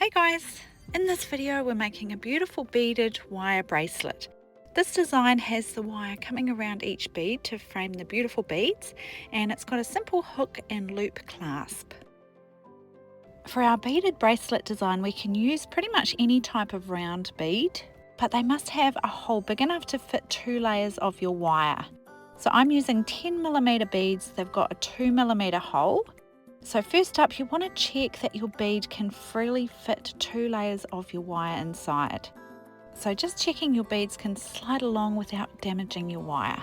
Hey guys! In this video we're making a beautiful beaded wire bracelet. This design has the wire coming around each bead to frame the beautiful beads, and it's got a simple hook and loop clasp. For our beaded bracelet design we can use pretty much any type of round bead, but they must have a hole big enough to fit 2 layers of your wire. So I'm using 10mm beads. They've got a 2mm hole. So first up, you want to check that your bead can freely fit 2 layers of your wire inside. So just checking your beads can slide along without damaging your wire.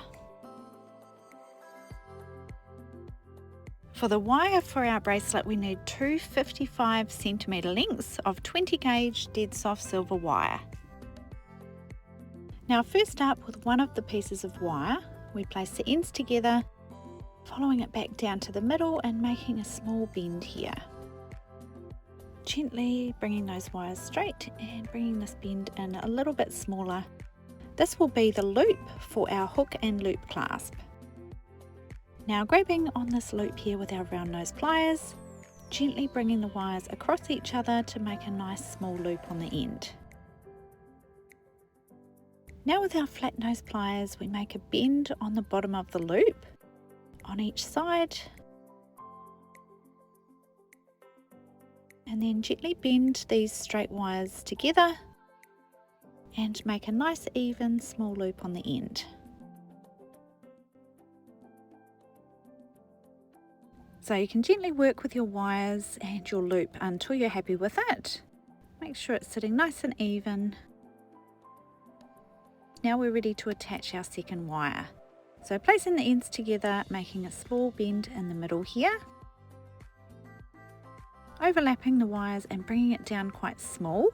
For the wire for our bracelet, we need two 55cm lengths of 20 gauge dead soft silver wire. Now first up, with one of the pieces of wire, we place the ends together, following it back down to the middle and making a small bend here. Gently bringing those wires straight and bringing this bend in a little bit smaller. This will be the loop for our hook and loop clasp. Now grabbing on this loop here with our round nose pliers, gently bringing the wires across each other to make a nice small loop on the end. Now with our flat nose pliers we make a bend on the bottom of the loop on each side, and then gently bend these straight wires together and make a nice even small loop on the end. So you can gently work with your wires and your loop until you're happy with it. Make sure it's sitting nice and even. Now we're ready to attach our second wire. So placing the ends together, making a small bend in the middle here, overlapping the wires and bringing it down quite small,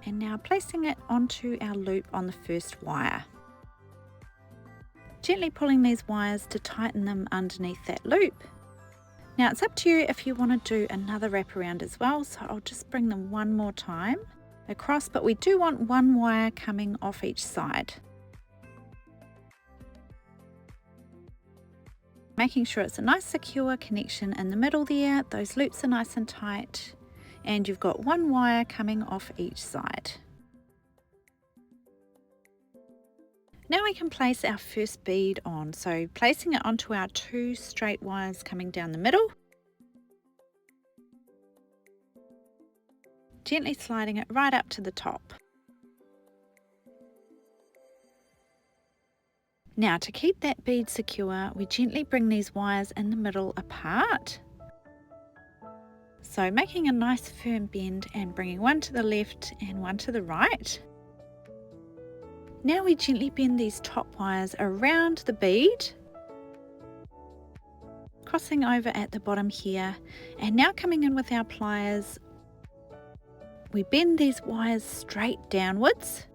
and now placing it onto our loop on the first wire. Gently pulling these wires to tighten them underneath that loop. Now it's up to you if you want to do another wrap around as well, so I'll just bring them one more time across, but we do want one wire coming off each side. Making sure it's a nice secure connection in the middle there, those loops are nice and tight, and you've got one wire coming off each side. Now we can place our first bead on, so placing it onto our 2 straight wires coming down the middle, gently sliding it right up to the top. Now to keep that bead secure, we gently bring these wires in the middle apart. So making a nice firm bend and bringing one to the left and one to the right. Now we gently bend these top wires around the bead, crossing over at the bottom here, and now coming in with our pliers, we bend these wires straight downwards,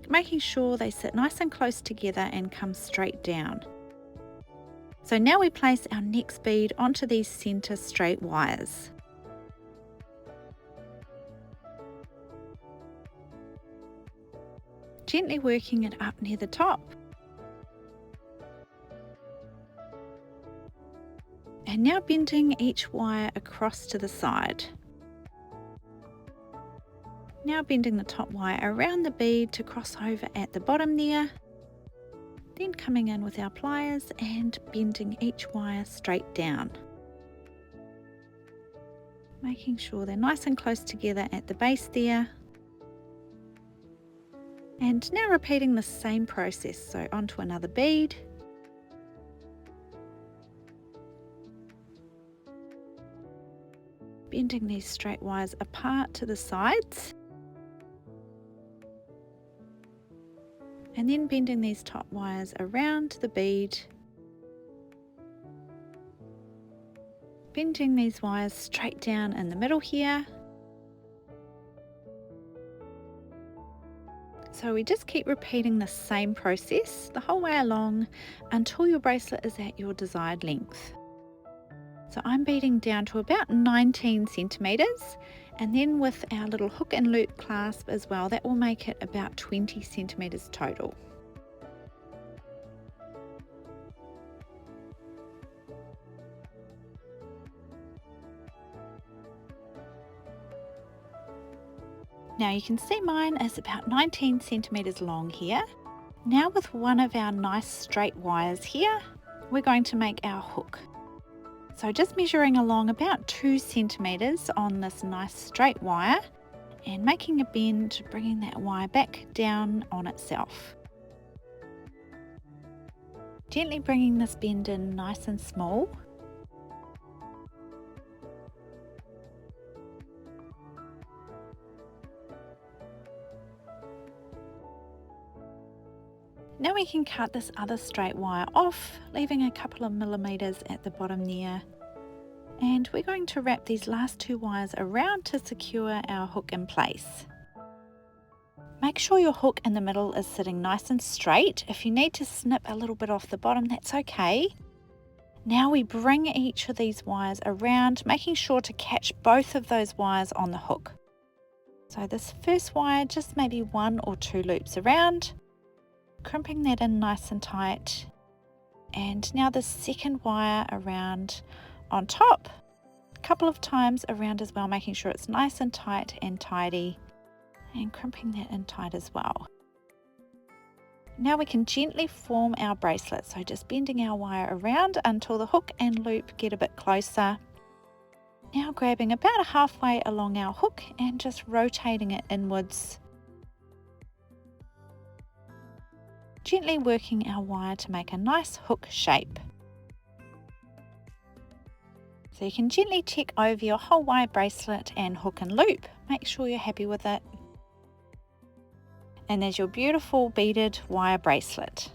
making sure they sit nice and close together and come straight down. So now we place our next bead onto these center straight wires. Gently working it up near the top. And now bending each wire across to the side. Now bending the top wire around the bead to cross over at the bottom there. Then coming in with our pliers and bending each wire straight down. Making sure they're nice and close together at the base there. And now repeating the same process, so onto another bead. Bending these straight wires apart to the sides. And then bending these top wires around the bead. Bending these wires straight down in the middle here. So we just keep repeating the same process the whole way along until your bracelet is at your desired length. So I'm beading down to about 19 centimeters, and then with our little hook and loop clasp as well, that will make it about 20 centimeters total. Now you can see mine is about 19 centimeters long here. Now with one of our nice straight wires here, we're going to make our hook. So just measuring along about 2 centimeters on this nice straight wire and making a bend, bringing that wire back down on itself. Gently bringing this bend in nice and small. Now we can cut this other straight wire off, leaving a couple of millimeters at the bottom there. And we're going to wrap these last 2 wires around to secure our hook in place. Make sure your hook in the middle is sitting nice and straight. If you need to snip a little bit off the bottom, that's okay. Now we bring each of these wires around, making sure to catch both of those wires on the hook. So this first wire, just maybe 1 or 2 loops around, crimping that in nice and tight. And now the second wire around on top, a couple of times around as well, making sure it's nice and tight and tidy, and crimping that in tight as well. Now we can gently form our bracelet, so just bending our wire around until the hook and loop get a bit closer. Now grabbing about halfway along our hook and just rotating it inwards, gently working our wire to make a nice hook shape. So you can gently check over your whole wire bracelet and hook and loop, make sure you're happy with it. And there's your beautiful beaded wire bracelet.